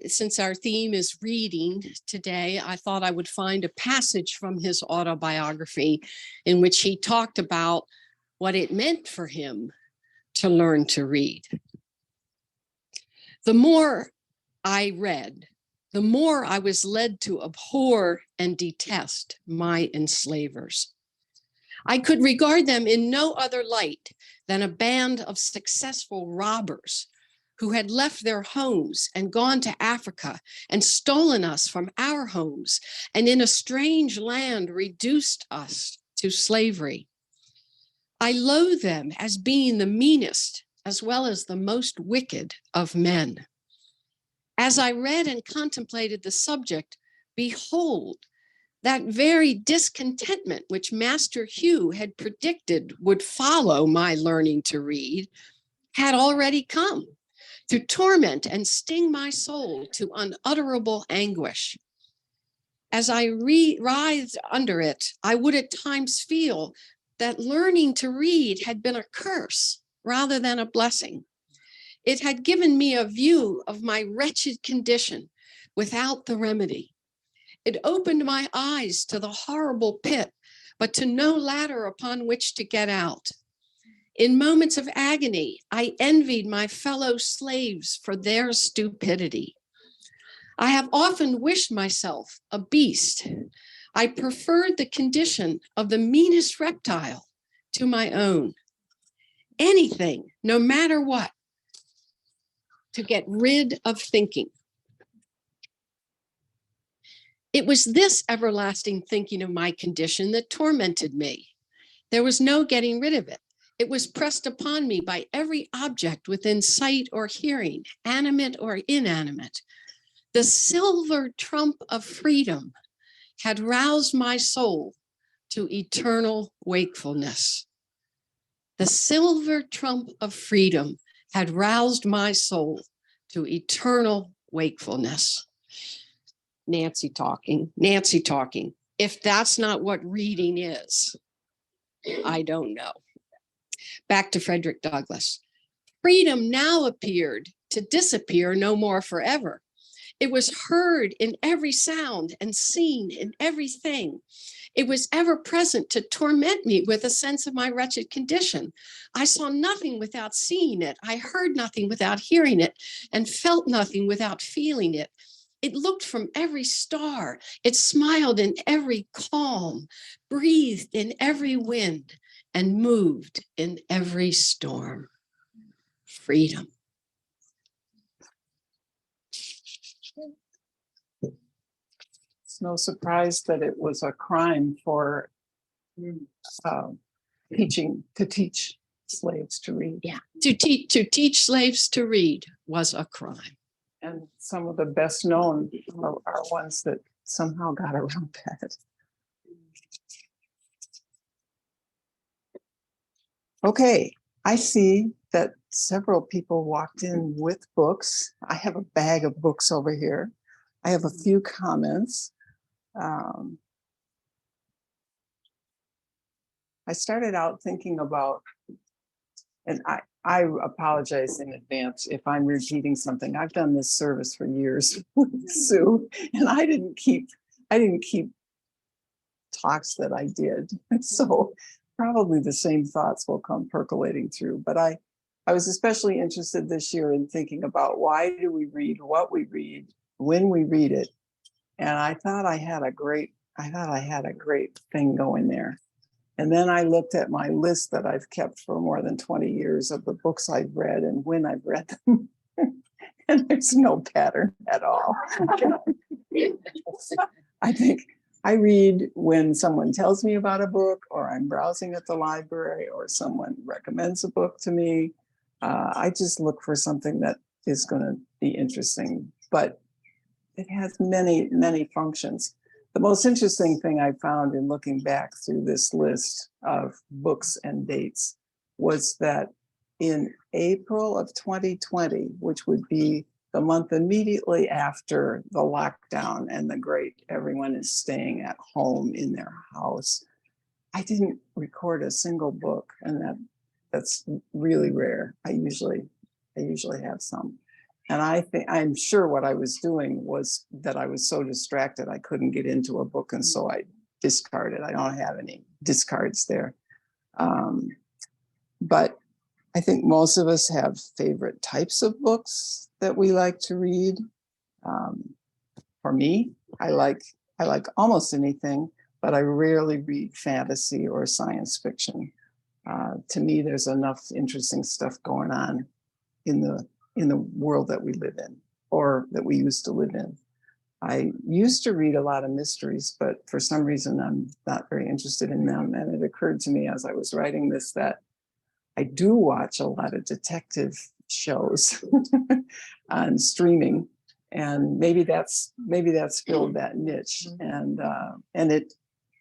Since our theme is reading today, I thought I would find a passage from his autobiography in which he talked about what it meant for him to learn to read. The more I read, the more I was led to abhor and detest my enslavers. I could regard them in no other light than a band of successful robbers who had left their homes and gone to Africa and stolen us from our homes, and in a strange land reduced us to slavery. I loathe them as being the meanest as well as the most wicked of men. As I read and contemplated the subject, behold, that very discontentment which Master Hugh had predicted would follow my learning to read had already come to torment and sting my soul to unutterable anguish. As I writhed under it, I would at times feel that learning to read had been a curse rather than a blessing. It had given me a view of my wretched condition without the remedy. It opened my eyes to the horrible pit, but to no ladder upon which to get out. In moments of agony, I envied my fellow slaves for their stupidity. I have often wished myself a beast. I preferred the condition of the meanest reptile to my own. Anything, no matter what, to get rid of thinking. It was this everlasting thinking of my condition that tormented me. There was no getting rid of it. It was pressed upon me by every object within sight or hearing, animate or inanimate. The silver trump of freedom had roused my soul to eternal wakefulness. The silver trump of freedom had roused my soul to eternal wakefulness. Nancy talking. If that's not what reading is, I don't know. Back to Frederick Douglass. Freedom now appeared to disappear no more forever. It was heard in every sound and seen in everything. It was ever present to torment me with a sense of my wretched condition. I saw nothing without seeing it. I heard nothing without hearing it, and felt nothing without feeling it. It looked from every star. It smiled in every calm, breathed in every wind, and moved in every storm. Freedom. It's no surprise that it was a crime for to teach slaves to read. Yeah, to teach slaves to read was a crime. And some of the best known are ones that somehow got around that. Okay, I see that several people walked in with books. I have a bag of books over here. I have a few comments. I started out thinking about, and I apologize in advance if I'm repeating something. I've done this service for years with Sue, and I didn't keep talks that I did. So probably the same thoughts will come percolating through. But I was especially interested this year in thinking about why do we read what we read, when we read it. And I thought I had a great thing going there. And then I looked at my list that I've kept for more than 20 years of the books I've read and when I've read them. And there's no pattern at all. I think I read when someone tells me about a book, or I'm browsing at the library, or someone recommends a book to me. I just look for something that is going to be interesting, but it has many, many functions. The most interesting thing I found in looking back through this list of books and dates was that in April of 2020, which would be the month immediately after the lockdown and the great everyone is staying at home in their house, I didn't record a single book, and that's really rare. I usually have some. And I'm sure what I was doing was that I was so distracted I couldn't get into a book, and so I discarded. I don't have any discards there. But I think most of us have favorite types of books that we like to read. For me, I like almost anything, but I rarely read fantasy or science fiction. To me, there's enough interesting stuff going on in the world that we live in, or that we used to live in. I used to read a lot of mysteries, but for some reason I'm not very interested in them. And it occurred to me as I was writing this that I do watch a lot of detective shows on streaming, and maybe that's filled that niche, and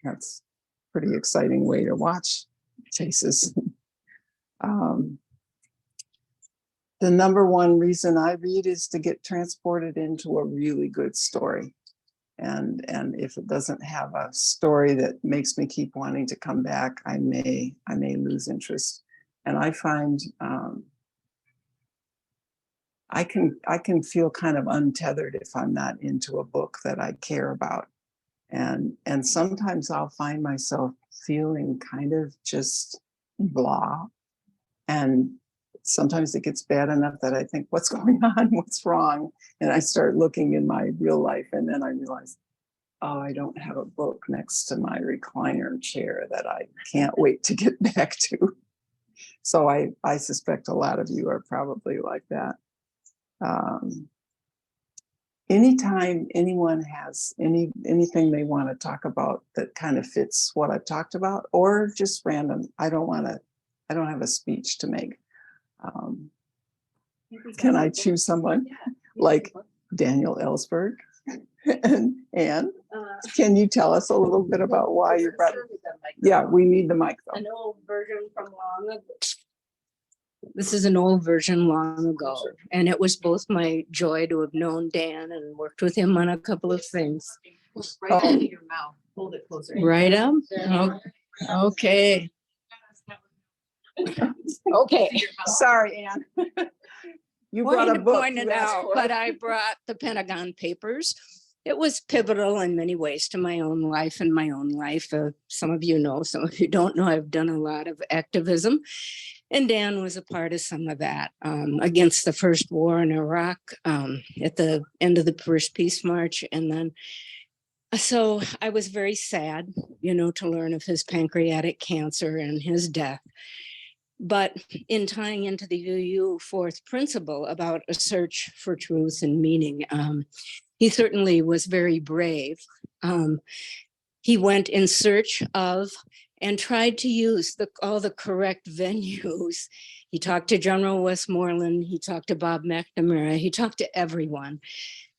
that's a pretty exciting way to watch cases. The number one reason I read is to get transported into a really good story. And if it doesn't have a story that makes me keep wanting to come back, I may lose interest. And I find I can feel kind of untethered if I'm not into a book that I care about. And sometimes I'll find myself feeling kind of just blah. And sometimes it gets bad enough that I think, what's going on? What's wrong? And I start looking in my real life, and then I realize, oh, I don't have a book next to my recliner chair that I can't wait to get back to. So I suspect a lot of you are probably like that. Anytime anyone has anything they want to talk about that kind of fits what I've talked about, or just random, I don't have a speech to make. Can I choose someone? Like Daniel Ellsberg? And Anne, can you tell us a little bit about why you brought it? Yeah, we need the mic though. An old version from long ago. This is an old version long ago, and it was both my joy to have known Dan and worked with him on a couple of things. Right into your mouth. Hold it closer. Right up? Oh, okay. Okay. Sorry, Anne. You brought a book. Pointed out, but I brought the Pentagon Papers. It was pivotal in many ways to my own life and my own life. Some of you know, some of you don't know, I've done a lot of activism. And Dan was a part of some of that against the first war in Iraq at the end of the first peace march. And then, so I was very sad, to learn of his pancreatic cancer and his death. But in tying into the UU fourth principle about a search for truth and meaning, he certainly was very brave. He went in search of and tried to use all the correct venues. He talked to General Westmoreland, he talked to Bob McNamara, he talked to everyone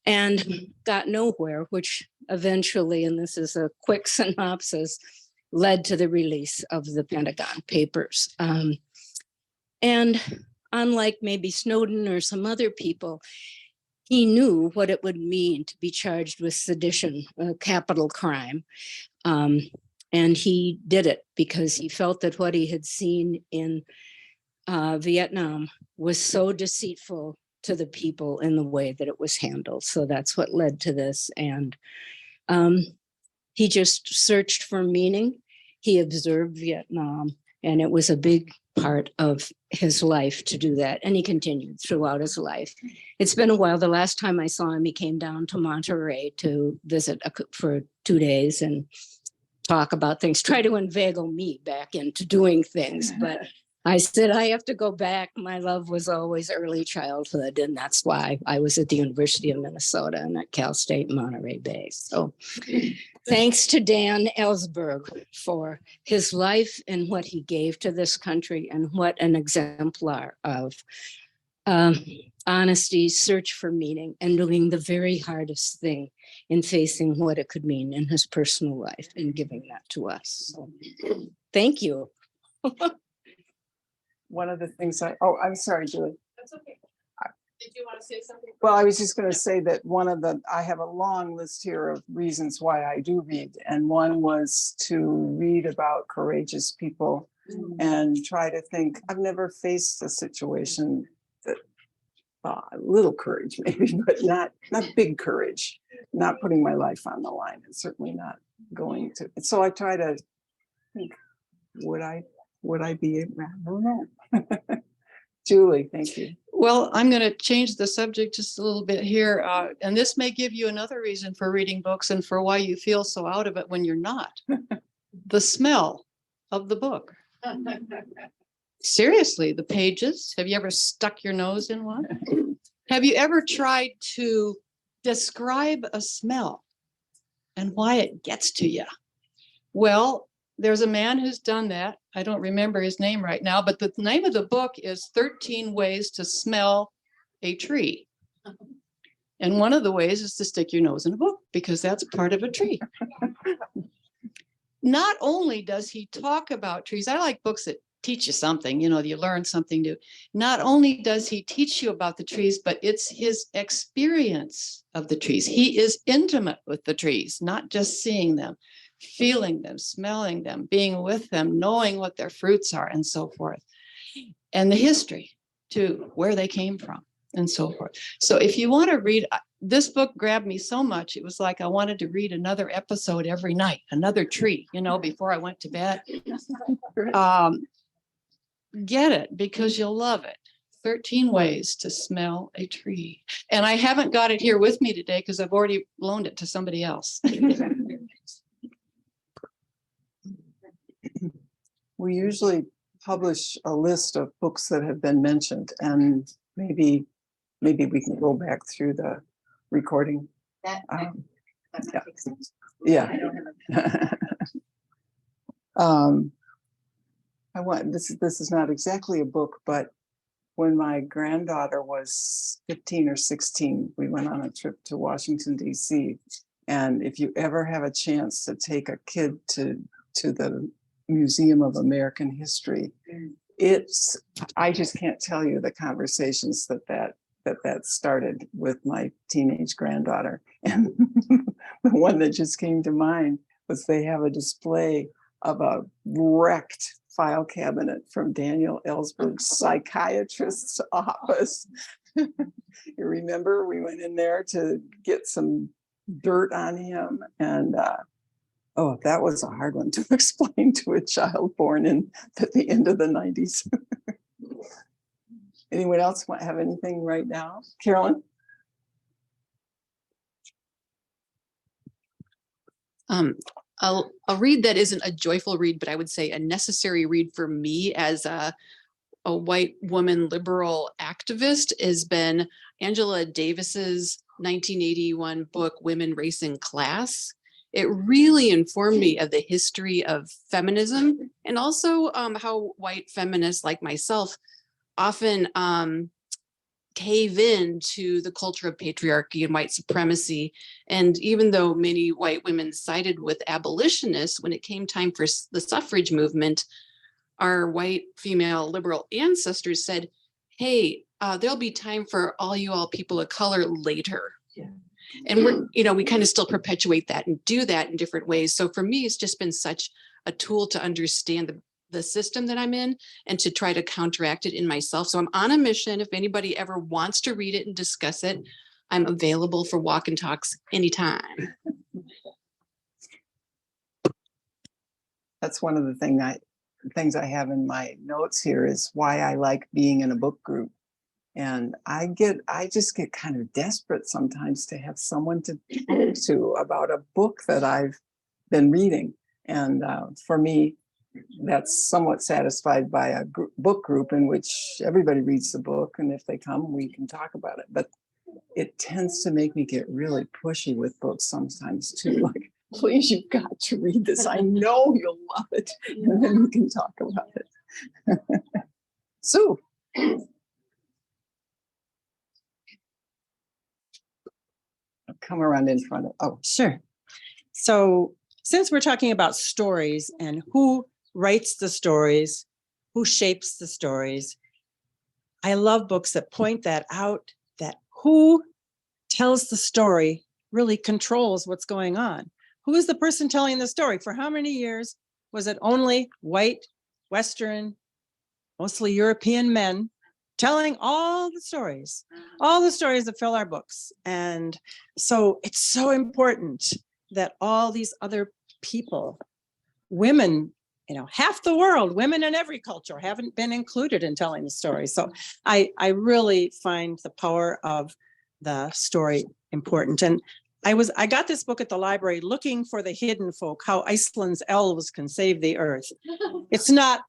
and got nowhere, which eventually, and this is a quick synopsis, led to the release of the Pentagon Papers. And unlike maybe Snowden or some other people, he knew what it would mean to be charged with sedition, a capital crime. And he did it because he felt that what he had seen in Vietnam was so deceitful to the people in the way that it was handled. So that's what led to this. And he just searched for meaning. He observed Vietnam, and it was a big part of his life to do that. And he continued throughout his life. It's been a while. The last time I saw him, he came down to Monterey to visit for 2 days and talk about things, try to inveigle me back into doing things. But I said, I have to go back. My love was always early childhood. And that's why I was at the University of Minnesota and at Cal State Monterey Bay. So thanks to Dan Ellsberg for his life and what he gave to this country, and what an exemplar of honesty, search for meaning, and doing the very hardest thing in facing what it could mean in his personal life and giving that to us. So, thank you. One of the things I'm sorry, Julie. That's okay. Did you want to say something? Well, I was just going to say that I have a long list here of reasons why I do read. And one was to read about courageous people and try to think, I've never faced a situation a little courage maybe, but not big courage, not putting my life on the line, and certainly not going to. So I try to think, would I be able, I don't know. Julie, thank you. Well, I'm going to change the subject just a little bit here. And this may give you another reason for reading books and for why you feel so out of it when you're not. The smell of the book. Seriously, the pages. Have you ever stuck your nose in one? Have you ever tried to describe a smell and why it gets to you? Well, there's a man who's done that. I don't remember his name right now, but the name of the book is 13 Ways to Smell a Tree. And one of the ways is to stick your nose in a book, because that's part of a tree. Not only does he talk about trees, I like books that teach you something, you learn something new. Not only does he teach you about the trees, but it's his experience of the trees. He is intimate with the trees, not just seeing them, feeling them, smelling them, being with them, knowing what their fruits are, and so forth. And the history too, where they came from, and so forth. So if you want to read, this book grabbed me so much, it was like I wanted to read another episode every night, another tree, before I went to bed. Get it, because you'll love it. 13 Ways to Smell a Tree. And I haven't got it here with me today because I've already loaned it to somebody else. We usually publish a list of books that have been mentioned, and maybe we can go back through the recording. That Yeah. makes sense. Yeah. I don't have This is not exactly a book, but when my granddaughter was 15 or 16, we went on a trip to Washington, D.C. And if you ever have a chance to take a kid to the Museum of American History, I just can't tell you the conversations that started with my teenage granddaughter. And the one that just came to mind was they have a display of a wrecked file cabinet from Daniel Ellsberg's psychiatrist's office. You remember we went in there to get some dirt on him, and that was a hard one to explain to a child born at the end of the 90s. Anyone else have anything right now? Carolyn? A read that isn't a joyful read, but I would say a necessary read for me as a white woman liberal activist has been Angela Davis's 1981 book, Women, Race, and Class. It really informed me of the history of feminism, and also how white feminists like myself often cave in to the culture of patriarchy and white supremacy. And even though many white women sided with abolitionists when it came time for the suffrage movement, our white female liberal ancestors said, hey, there'll be time for all people of color later. Yeah. And we kind of still perpetuate that and do that in different ways. So for me, it's just been such a tool to understand the system that I'm in and to try to counteract it in myself. So I'm on a mission. If anybody ever wants to read it and discuss it, I'm available for walk and talks anytime. That's one of the things I have in my notes here is why I like being in a book group. And I just get kind of desperate sometimes to have someone to talk to about a book that I've been reading. And for me, that's somewhat satisfied by a book group in which everybody reads the book. And if they come, we can talk about it. But it tends to make me get really pushy with books sometimes too. Like, please, you've got to read this. I know you'll love it. And then we can talk about it. Sue. Come around in front of, Sure. So since we're talking about stories and who writes the stories, who shapes the stories, I love books that point that out, that who tells the story really controls what's going on. Who is the person telling the story? For how many years was it only white, Western, mostly European men telling all the stories that fill our books. And so it's so important that all these other people, women, half the world, women in every culture haven't been included in telling the story. So I really find the power of the story important. And I got this book at the library, Looking for the Hidden Folk, How Iceland's Elves Can Save the Earth. It's not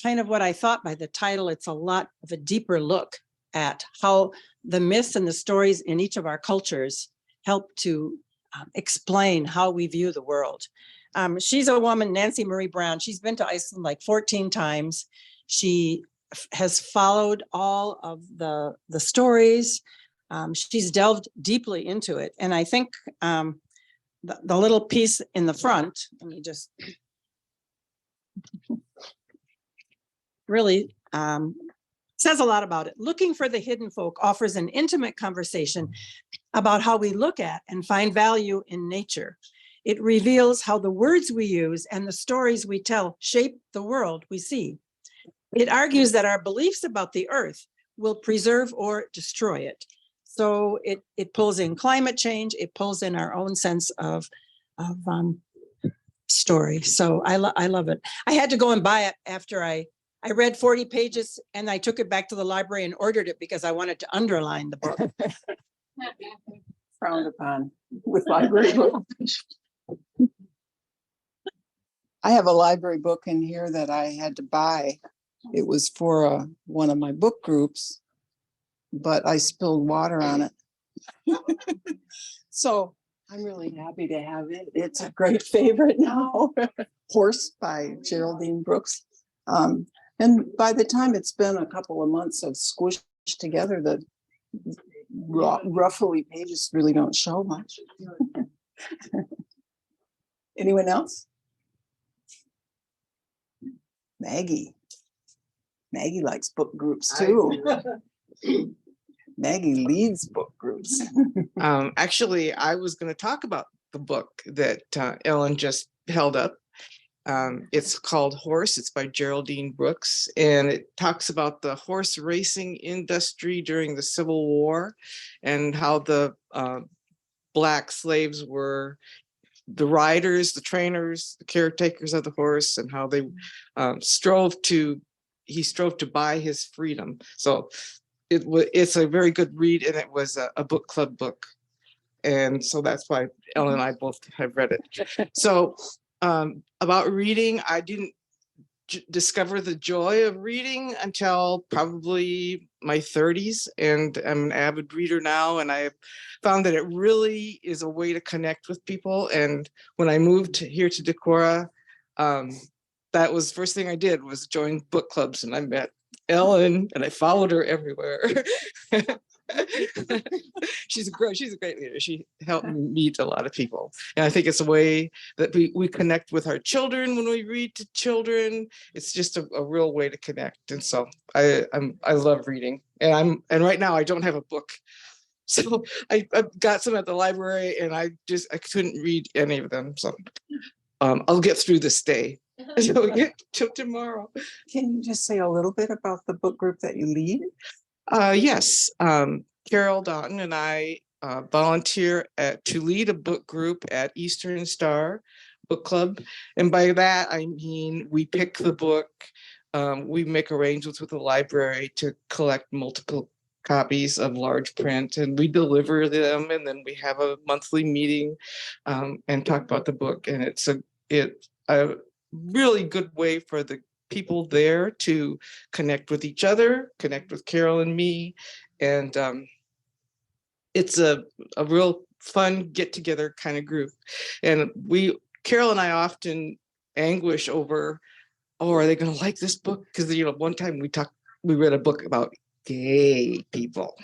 kind of what I thought by the title. It's a lot of a deeper look at how the myths and the stories in each of our cultures help to explain how we view the world. She's a woman, Nancy Marie Brown. She's been to Iceland like 14 times. She has followed all of the stories. She's delved deeply into it. And I think the little piece in the front, let me just really says a lot about it. Looking for the Hidden Folk offers an intimate conversation about how we look at and find value in nature. It reveals how the words we use and the stories we tell shape the world we see. It argues that our beliefs about the earth will preserve or destroy it. So it pulls in climate change, it pulls in our own sense of story. So I love it. I had to go and buy it after I read 40 pages, and I took it back to the library and ordered it because I wanted to underline the book. Frowned upon with library books. I have a library book in here that I had to buy. It was for one of my book groups, but I spilled water on it. So I'm really happy to have it. It's a great favorite now. Horse by Geraldine Brooks. And by the time it's been a couple of months of squished together, the ruffly pages really don't show much. Anyone else? Maggie likes book groups too. Maggie leads book groups. Actually, I was going to talk about the book that Ellen just held up. It's called Horse. It's by Geraldine Brooks, and it talks about the horse racing industry during the Civil War and how the Black slaves were the riders, the trainers, the caretakers of the horse, and how they he strove to buy his freedom. So it's a very good read, and it was a book club book. And so that's why Ellen and I both have read it. So about reading, I didn't discover the joy of reading until probably my 30s, and I'm an avid reader now, and I found that it really is a way to connect with people. And when I moved here to Decorah, that was the first thing I did was join book clubs, and I met Ellen and I followed her everywhere. She's a great leader. She helped me meet a lot of people, and I think it's a way that we connect with our children when we read to children. It's just a real way to connect, and so I love reading. And right now I don't have a book, so I got some at the library, and I couldn't read any of them. So I'll get through this day. So get till tomorrow. Can you just say a little bit about the book group that you lead? Yes, Carol Doughton and I volunteer to lead a book group at Eastern Star Book Club. And by that, I mean, we pick the book, we make arrangements with the library to collect multiple copies of large print, and we deliver them, and then we have a monthly meeting and talk about the book. And it's a really good way for the people there to connect with each other, connect with Carol and me. And it's a real fun get together kind of group. And Carol and I often anguish over, are they going to like this book? Because one time we read a book about gay people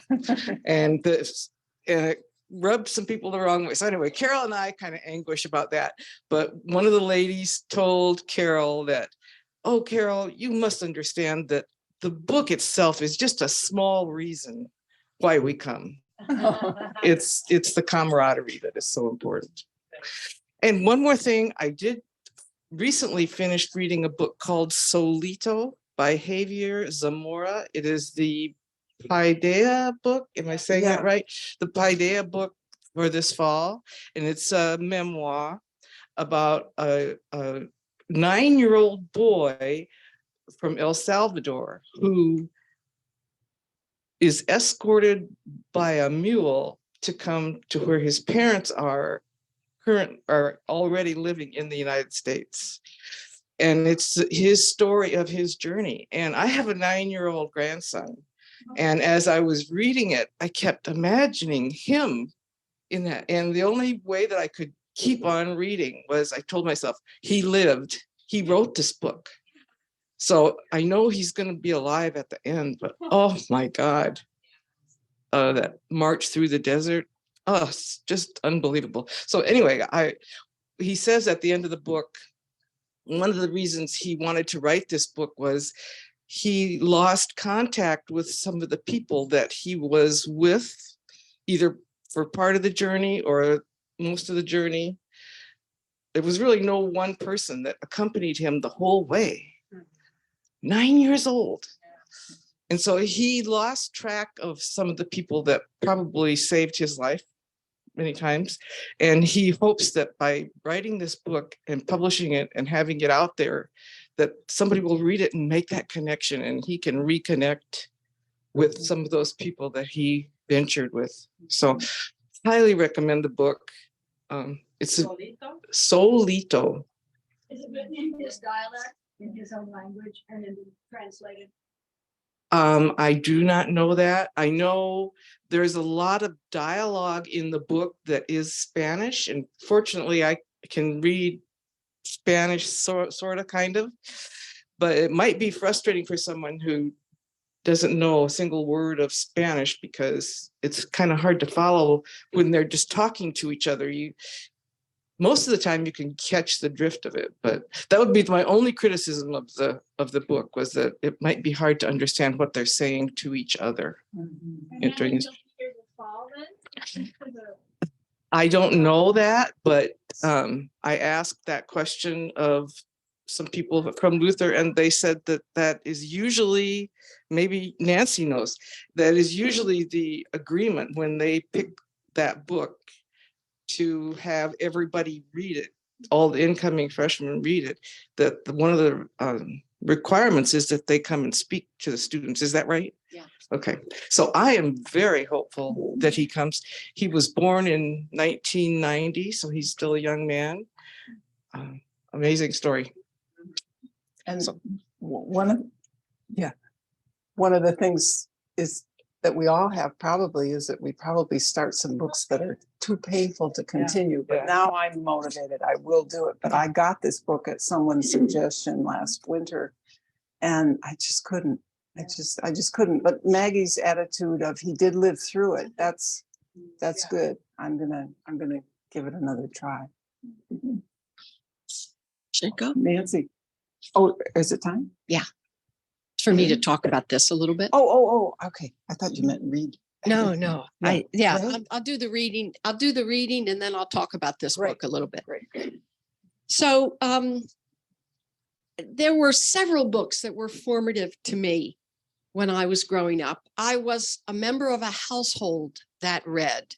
and it rubbed some people the wrong way. So anyway, Carol and I kind of anguish about that. But one of the ladies told Carol that, oh, Carol, you must understand that the book itself is just a small reason why we come. It's the camaraderie that is so important. And one more thing, I did recently finish reading a book called Solito by Javier Zamora. It is the Paideia book. Am I saying that Yeah. right? The Paideia book for this fall. And it's a memoir about a 9-year-old boy from El Salvador who is escorted by a mule to come to where his parents are already living in the United States. And it's his story of his journey. And I have a 9-year-old grandson. And as I was reading it, I kept imagining him in that. And the only way that I could keep on reading was I told myself, he lived, he wrote this book. So I know he's going to be alive at the end, but oh my God, that march through the desert, oh, it's just unbelievable. So anyway, he says at the end of the book, one of the reasons he wanted to write this book was he lost contact with some of the people that he was with, either for part of the journey or most of the journey. There was really no one person that accompanied him the whole way. 9 years old. And so he lost track of some of the people that probably saved his life many times. And he hopes that by writing this book and publishing it and having it out there, that somebody will read it and make that connection and he can reconnect with some of those people that he ventured with. So highly recommend the book. It's Solito. Is it written in his dialect, in his own language, and then translated? I do not know that. I know there's a lot of dialogue in the book that is Spanish, and fortunately I can read Spanish sort of kind of, but it might be frustrating for someone who doesn't know a single word of Spanish because it's kind of hard to follow when they're just talking to each other. Most of the time you can catch the drift of it, but that would be my only criticism of the book, was that it might be hard to understand what they're saying to each other. During this. I don't know that, but I asked that question of some people from Luther, and they said that is usually, maybe Nancy knows, that is usually the agreement when they pick that book, to have everybody read it, all the incoming freshmen read it, that one of the requirements is that they come and speak to the students. Is that right? Yeah. Okay. So I am very hopeful that he comes. He was born in 1990, so he's still a young man. Amazing story. And so one of the things is that we all have probably is that we probably start some books that are too painful to continue, but now I'm motivated, I will do it. But I got this book at someone's suggestion last winter and I just couldn't, I just couldn't. But Maggie's attitude of he did live through it, that's good. I'm gonna give it another try. Should it go? Nancy. Oh, is it time? Yeah. For me to talk about this a little bit. Oh, okay. I thought you meant read. No. Yeah. I'll do the reading. I'll do the reading and then I'll talk about this Great. book a little bit. Great. So there were several books that were formative to me when I was growing up. I was a member of a household that read,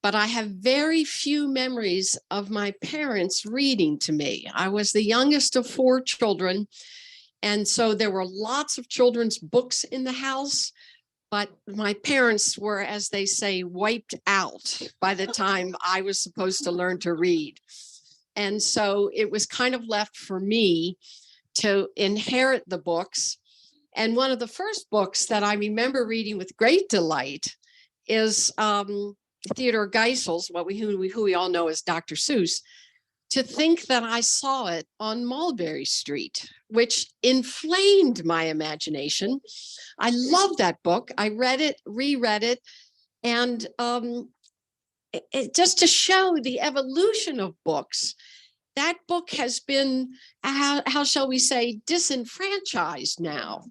but I have very few memories of my parents reading to me. I was the youngest of 4 children. And so there were lots of children's books in the house, but my parents were, as they say, wiped out by the time I was supposed to learn to read. And so it was kind of left for me to inherit the books. And one of the first books that I remember reading with great delight is Theodore Geisel's, who we all know as Dr. Seuss. To think that I saw it on Mulberry Street, which inflamed my imagination. I love that book. I read it, reread it, and just to show the evolution of books, that book has been, how shall we say, disenfranchised now,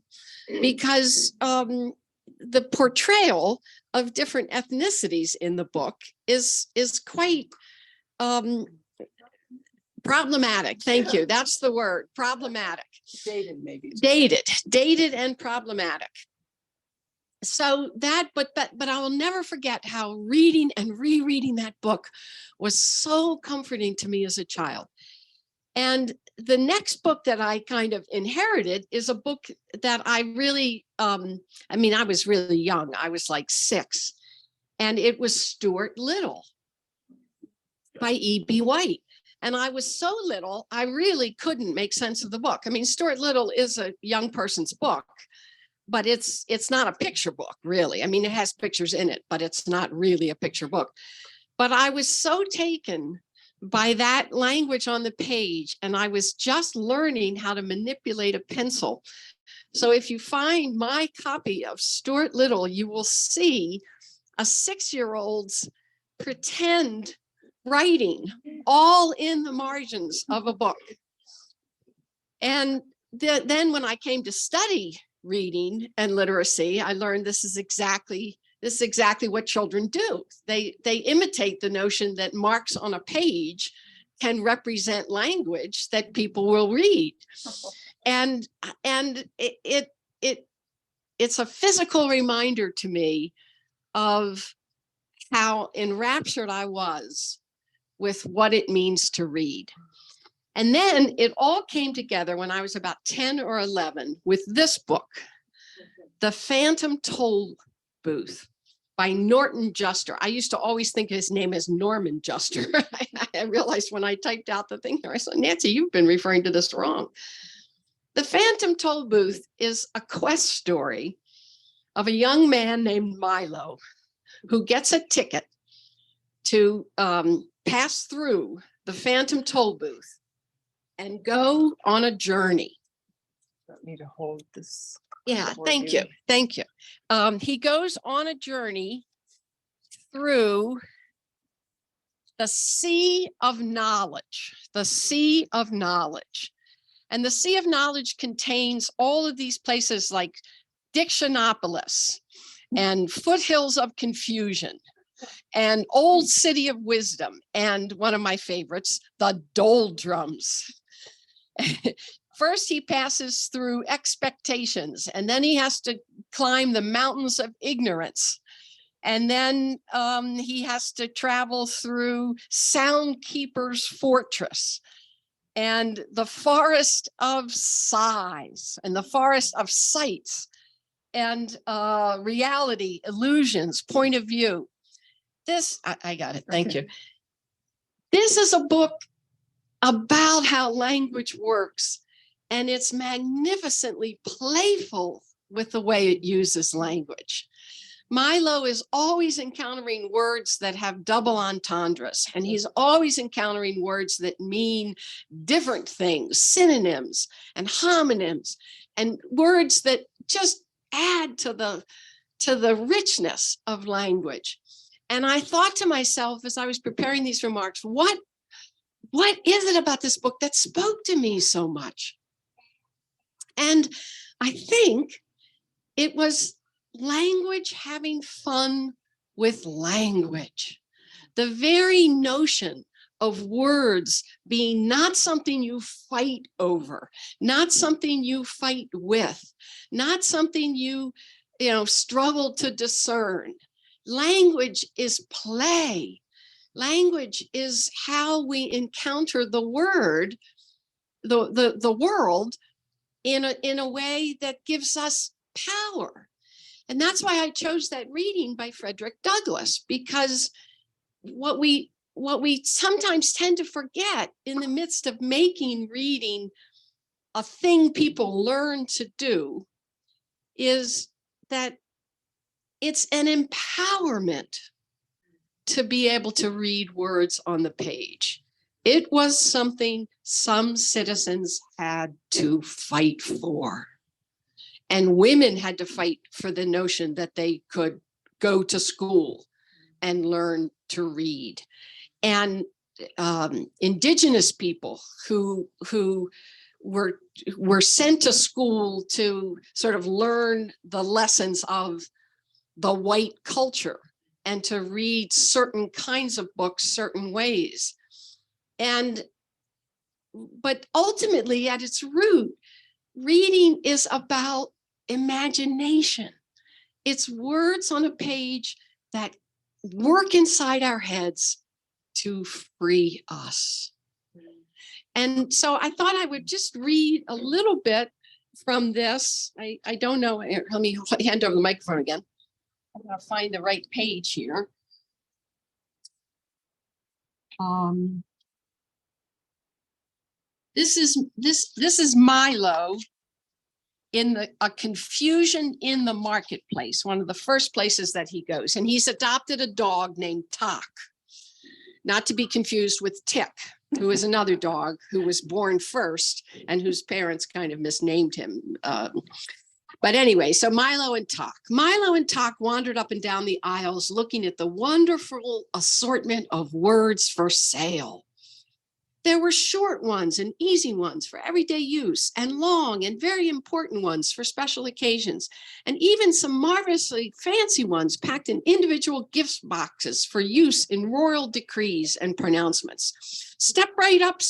because the portrayal of different ethnicities in the book is quite Problematic. Thank you. That's the word. Problematic. Dated maybe. Dated and problematic. So that, but I will never forget how reading and rereading that book was so comforting to me as a child. And the next book that I kind of inherited is a book that I really, I was really young. I was like 6, and it was Stuart Little by E.B. White. And I was so little, I really couldn't make sense of the book. I mean, Stuart Little is a young person's book, but it's not a picture book, really. I mean, it has pictures in it, but it's not really a picture book. But I was so taken by that language on the page, and I was just learning how to manipulate a pencil. So if you find my copy of Stuart Little, you will see a 6-year-old's pretend writing all in the margins of a book. And then when I came to study reading and literacy, I learned this is exactly what children do. They imitate the notion that marks on a page can represent language that people will read. And it's a physical reminder to me of how enraptured I was with what it means to read. And then it all came together when I was about 10 or 11 with this book, The Phantom Toll Booth by Norton Juster. I used to always think his name is Norman Juster. I realized when I typed out the thing there, I said, Nancy, you've been referring to this wrong. The Phantom Toll Booth is a quest story of a young man named Milo who gets a ticket to pass through the Phantom Toll Booth and go on a journey. Want me to hold this? Yeah, for thank you. Thank you. He goes on a journey through the sea of knowledge, the sea of knowledge. And the sea of knowledge contains all of these places like Dictionopolis and Foothills of Confusion and Old City of Wisdom, and one of my favorites, the Doldrums. First, he passes through expectations, and then he has to climb the mountains of ignorance. And then he has to travel through Soundkeeper's Fortress and the Forest of Sighs and the Forest of Sights and reality, illusions, point of view. This, I got it, thank you. This is a book about how language works, and it's magnificently playful with the way it uses language. Milo is always encountering words that have double entendres, and he's always encountering words that mean different things, synonyms and homonyms, and words that just add to the richness of language. And I thought to myself as I was preparing these remarks, what is it about this book that spoke to me so much? And I think it was language having fun with language. The very notion of words being not something you fight over, not something you fight with, not something you struggle to discern. Language is play. Language is how we encounter the word, the world in a way that gives us power. And that's why I chose that reading by Frederick Douglass, because what we sometimes tend to forget in the midst of making reading a thing people learn to do is that it's an empowerment to be able to read words on the page. It was something some citizens had to fight for. And women had to fight for the notion that they could go to school and learn to read. And indigenous people who were sent to school to sort of learn the lessons of the white culture and to read certain kinds of books certain ways. And but ultimately at its root, reading is about imagination. It's words on a page that work inside our heads to free us. And so I thought I would just read a little bit from this. I don't know. Let me hand over the microphone again. I'm going to find the right page here. This is Milo in a confusion in the marketplace, one of the first places that he goes, and he's adopted a dog named Tak, not to be confused with Tick, who is another dog who was born first and whose parents kind of misnamed him. But anyway, so Milo and Tak wandered up and down the aisles looking at the wonderful assortment of words for sale. There were short ones and easy ones for everyday use, and long and very important ones for special occasions, and even some marvelously fancy ones packed in individual gift boxes for use in royal decrees and pronouncements. Step right up,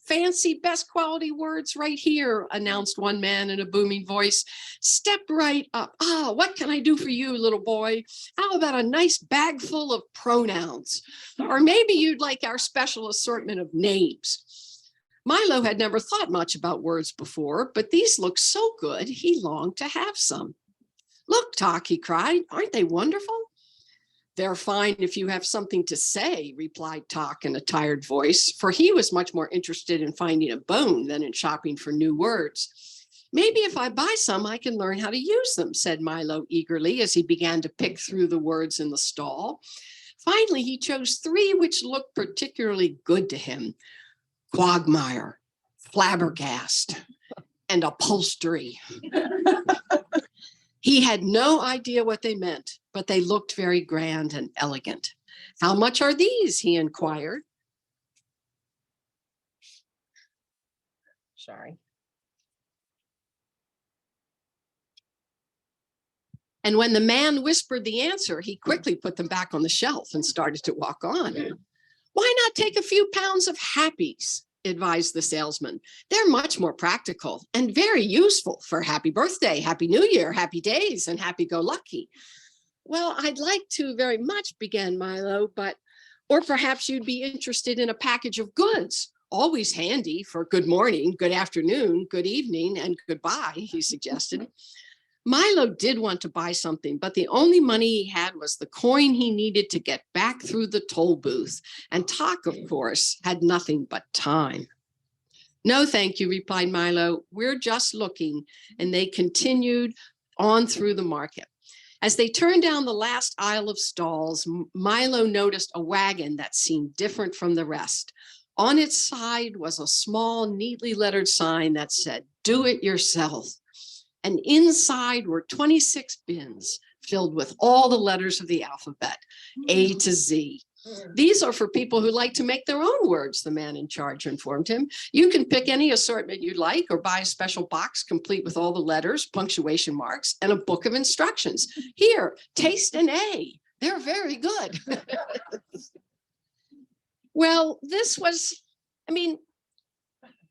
fancy best quality words right here, announced one man in a booming voice. Step right up. Ah, what can I do for you, little boy? How about a nice bag full of pronouns? Or maybe you'd like our special assortment of names. Milo had never thought much about words before, but these looked so good, he longed to have some. Look, Tak, he cried, aren't they wonderful? They're fine if you have something to say, replied Tak in a tired voice, for he was much more interested in finding a bone than in shopping for new words. Maybe if I buy some, I can learn how to use them, said Milo eagerly as he began to pick through the words in the stall. Finally, he chose 3 which looked particularly good to him: quagmire, flabbergast, and upholstery. He had no idea what they meant, but they looked very grand and elegant. How much are these? He inquired. Sorry. And when the man whispered the answer, he quickly put them back on the shelf and started to walk on. Why not take a few pounds of happies, advised the salesman. They're much more practical and very useful for happy birthday, happy new year, happy days, and happy-go-lucky. Well, I'd like to very much, began Milo, or perhaps you'd be interested in a package of goods, always handy for good morning, good afternoon, good evening, and goodbye, he suggested. Milo did want to buy something, but the only money he had was the coin he needed to get back through the toll booth. And Tak, of course, had nothing but time. No, thank you, replied Milo. We're just looking. And they continued on through the market. As they turned down the last aisle of stalls, Milo noticed a wagon that seemed different from the rest. On its side was a small, neatly lettered sign that said, "Do it yourself." And inside were 26 bins filled with all the letters of the alphabet, A to Z. These are for people who like to make their own words, the man in charge informed him. You can pick any assortment you like or buy a special box complete with all the letters, punctuation marks, and a book of instructions. Here, taste an A. They're very good. Well,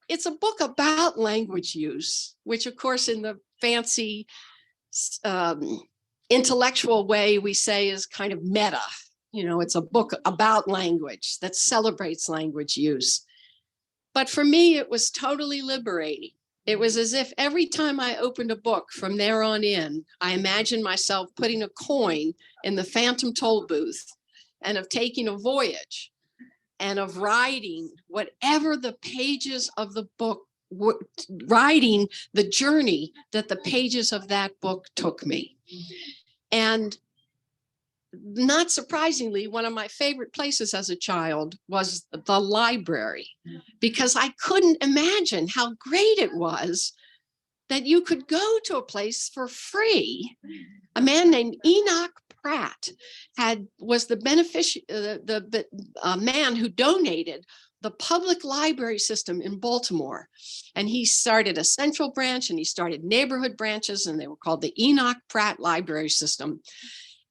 it's a book about language use, which of course in the fancy intellectual way we say is kind of meta. You know, it's a book about language that celebrates language use. But for me, it was totally liberating. It was as if every time I opened a book from there on in, I imagined myself putting a coin in the phantom toll booth and of taking a voyage and of riding whatever the pages of the book, riding the journey that the pages of that book took me. And not surprisingly, one of my favorite places as a child was the library, because I couldn't imagine how great it was that you could go to a place for free. A man named Enoch Pratt was the man who donated the public library system in Baltimore. And he started a central branch and he started neighborhood branches, and they were called the Enoch Pratt Library System.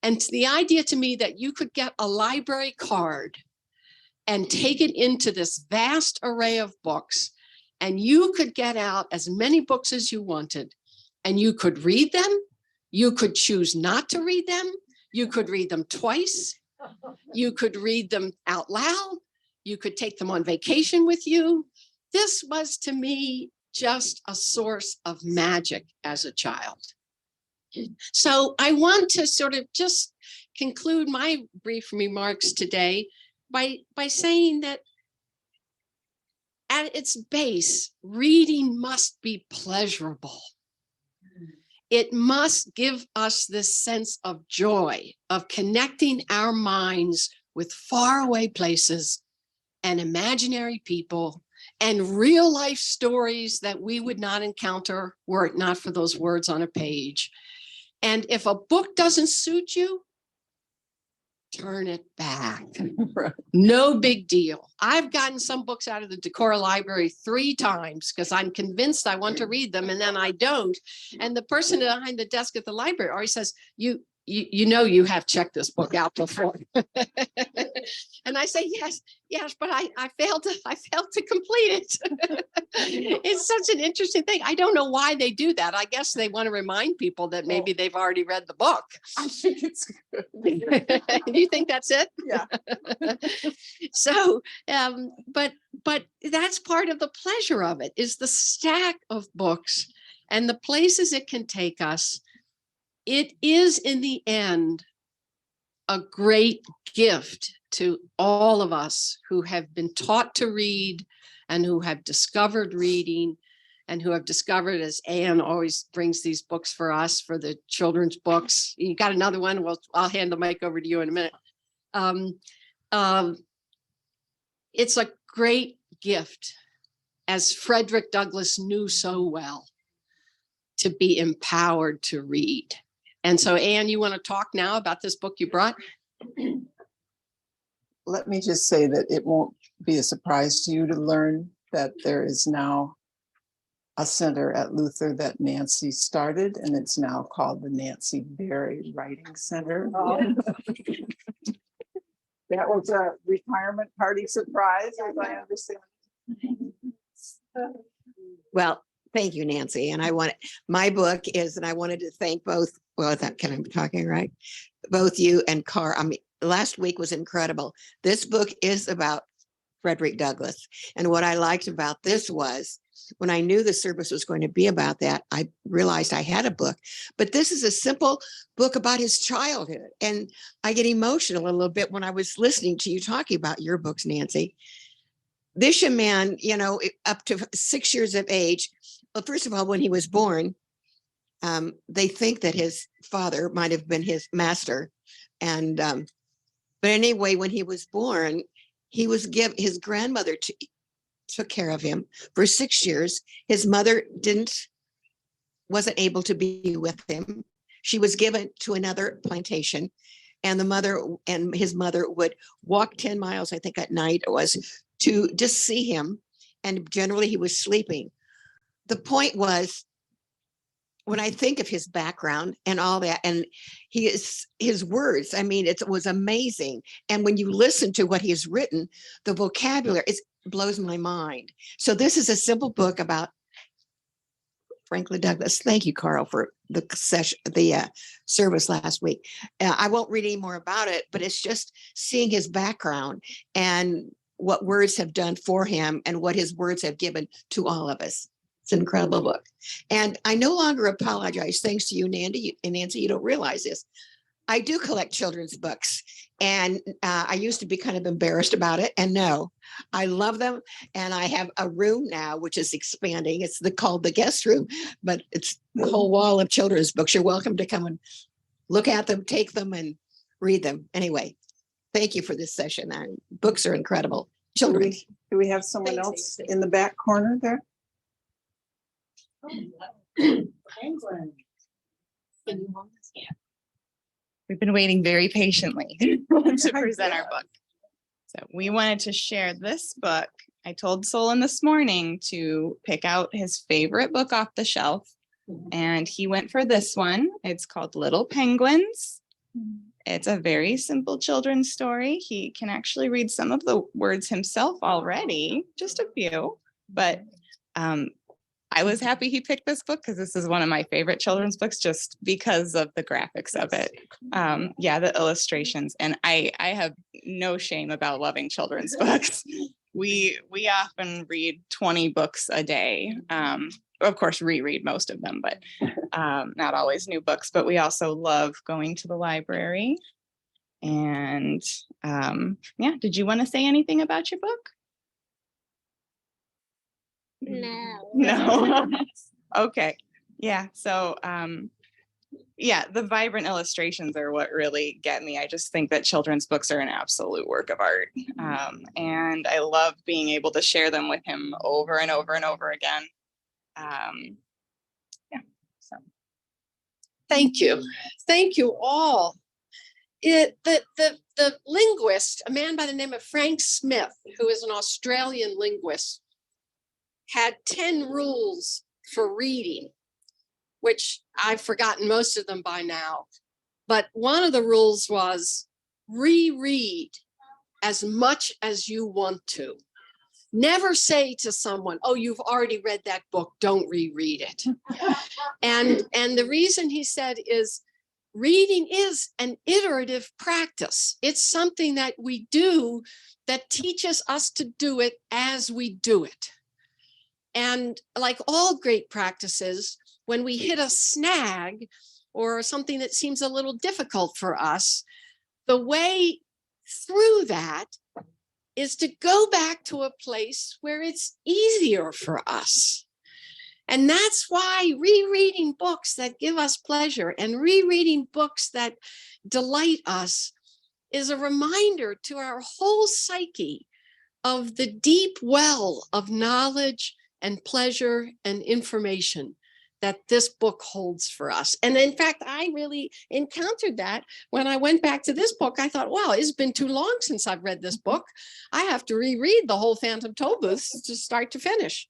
And the idea to me that you could get a library card and take it into this vast array of books. And you could get out as many books as you wanted, and you could read them. You could choose not to read them. You could read them twice. You could read them out loud. You could take them on vacation with you. This was, to me, just a source of magic as a child. So I want to sort of just conclude my brief remarks today by saying that at its base, reading must be pleasurable. It must give us this sense of joy, of connecting our minds with faraway places and imaginary people and real life stories that we would not encounter were it not for those words on a page. And if a book doesn't suit you, turn it back. No big deal. I've gotten some books out of the Decorah library 3 times because I'm convinced I want to read them and then I don't. And the person behind the desk at the library always says, you know, you have checked this book out before. And I say, yes, but I failed to complete it. It's such an interesting thing. I don't know why they do that. I guess they want to remind people that maybe they've already read the book. I think it's good. Do you think that's it? Yeah. So, but that's part of the pleasure of it, is the stack of books and the places it can take us. It is, in the end, a great gift to all of us who have been taught to read and who have discovered reading and who have discovered, as Anne always brings these books for us, for the children's books. You got another one? Well, I'll hand the mic over to you in a minute. It's a great gift, as Frederick Douglass knew so well, to be empowered to read. And so, Anne, you want to talk now about this book you brought? Let me just say that it won't be a surprise to you to learn that there is now a center at Luther that Nancy started, and it's now called the Nancy Berry Writing Center. That was a retirement party surprise, as I understand. Well, thank you, Nancy. And my book is, and I wanted to thank both, can I be talking right? Both you and Carr. I mean, last week was incredible. This book is about Frederick Douglass. And what I liked about this was, when I knew the service was going to be about that, I realized I had a book. But this is a simple book about his childhood. And I get emotional a little bit when I was listening to you talking about your books, Nancy. This young man, up to 6 years of age, well, first of all, when he was born, they think that his father might have been his master. And but anyway, when he was born, he was his grandmother took care of him for 6 years. His mother wasn't able to be with him. She was given to another plantation, and his mother would walk 10 miles, I think at night it was, to just see him. And generally he was sleeping. The point was, when I think of his background and all that, and his words, I mean, it was amazing. And when you listen to what he has written, the vocabulary, it blows my mind. So this is a simple book about Franklin Douglass. Thank you, Carl, for the session, the service last week. I won't read any more about it, but it's just seeing his background and what words have done for him and what his words have given to all of us. It's an incredible book. And I no longer apologize, thanks to you, Nancy. And Nancy, you don't realize this. I do collect children's books. And I used to be kind of embarrassed about it. And no, I love them. And I have a room now, which is expanding. It's called the guest room, but it's the whole wall of children's books. You're welcome to come and look at them, take them, and read them. Anyway, thank you for this session. Books are incredible. Children. Do we have someone else in the back corner there? We've been waiting very patiently to present our book. So we wanted to share this book. I told Solon this morning to pick out his favorite book off the shelf, and he went for this one. It's called Little Penguins. It's a very simple children's story. He can actually read some of the words himself already, just a few, but I was happy he picked this book because this is one of my favorite children's books just because of the graphics of it. Yeah, the illustrations. And I have no shame about loving children's books. We often read 20 books a day. Of course, reread most of them, but not always new books. But we also love going to the library. And yeah, did you want to say anything about your book? No. No. Okay. Yeah. So yeah, the vibrant illustrations are what really get me. I just think that children's books are an absolute work of art. And I love being able to share them with him over and over and over again. Yeah. So Thank you. Thank you all. The linguist, a man by the name of Frank Smith, who is an Australian linguist, had 10 rules for reading, which I've forgotten most of them by now. But one of the rules was reread as much as you want to. Never say to someone, oh, you've already read that book, don't reread it. And the reason he said is reading is an iterative practice. It's something that we do that teaches us to do it as we do it. And like all great practices, when we hit a snag or something that seems a little difficult for us, the way through that is to go back to a place where it's easier for us. And that's why rereading books that give us pleasure and rereading books that delight us is a reminder to our whole psyche of the deep well of knowledge and pleasure and information that this book holds for us. And in fact, I really encountered that when I went back to this book. I thought, wow, it's been too long since I've read this book. I have to reread the whole Phantom Tollbooth to start to finish.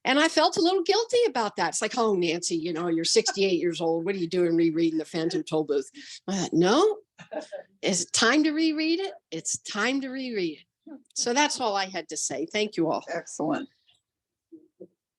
And I felt a little guilty about that. It's like, oh, Nancy, you know, you're 68 years old. What are you doing rereading the Phantom Tollbooth? I thought, no, is it time to reread it? It's time to reread it. So that's all I had to say. Thank you all. Excellent.